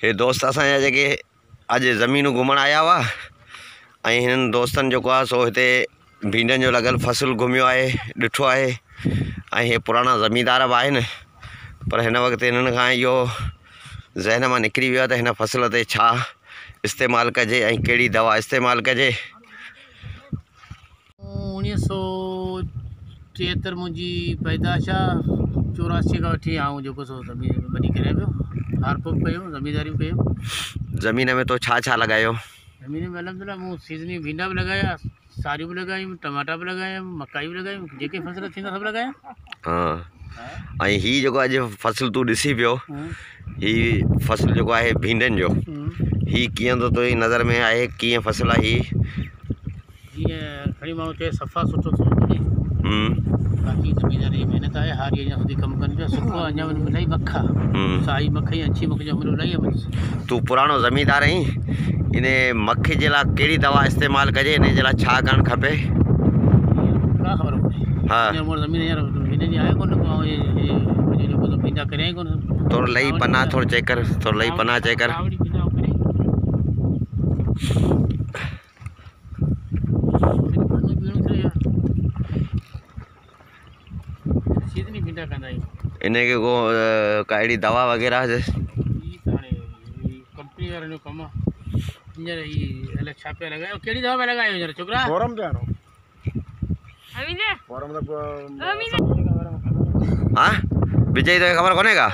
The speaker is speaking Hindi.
हे दोस्त असांजा जेके अॼु ज़मीनूं घुमण आया हुआ ऐं हिननि दोस्तनि जेको आहे सो हिते भींडियुनि जो लॻल फसल घुमियो आहे, ॾिठो आहे। ऐं हे पुराणा ज़मींदार बि आहिनि, पर हिन वक़्तु हिननि खां इहो ज़हन मां निकिरी वियो आहे त हिन फसल ते छा इस्तेमालु कजे ऐं कहिड़ी दवा इस्तेमालु कजे। 1973 मुंहिंजी पैदाश आहे। 84 खां वठी आऊं जेको सो ज़मीन वॾी करे पियो, हारपो कयो, ज़मींदारी बि कयो। ज़मीन में तो छा छा लॻायो? ज़मीन में अलहमदिल्ला मूं सीज़नी भींडा बि लॻाया, सारियूं बि लॻायूं, टमाटा बि लॻाया, मकाई बि लॻायूं, जेके फसल थींदा सभु लॻाया। हाँ, ऐं हीअ जेको अॼु फसल तूं ॾिसी पियो, हीअ फसल जेको आहे भींडियुनि जो, हीअ कीअं थो तुंहिंजी नज़र में आहे, कीअं फसल आहे हीअ? हीअं खणी माण्हू चए सफ़ा सुठो थो वञे। बाक़ी ज़मीनदारी जी महिनत आहे, हारी अञा સુધી कमु कनि पिया। सुठो अञा वञी इलाही मख आहे, साई मख ऐं अछी मख जो अमल इलाही आहे। तूं पुराणो ज़मींदार आहीं, इन मख जे लाइ कहिड़ी दवा इस्तेमालु कजे, इन जे लाइ छा करणु खपे? का ख़बर पए? हा, ज़मीन हींअर हिन जी आहे कोन, जेको त भींडा करिया ई कोन। थोरो लही पना थोरो चेक कर, थोरो लही पना चेक कर। सीज़नी भींडा कंदा आहियूं। इनखे को का अहिड़ी दवा वग़ैरह कंपनी वारनि जो कमु आहे। हींअर हीअ अलाए छा पिया लॻायो, कहिड़ी दवा पिया लॻायो हींअर छोकिरा? फॉरम पिया हणो। हाँ विजय, तोखे ख़बर कोन्हे का?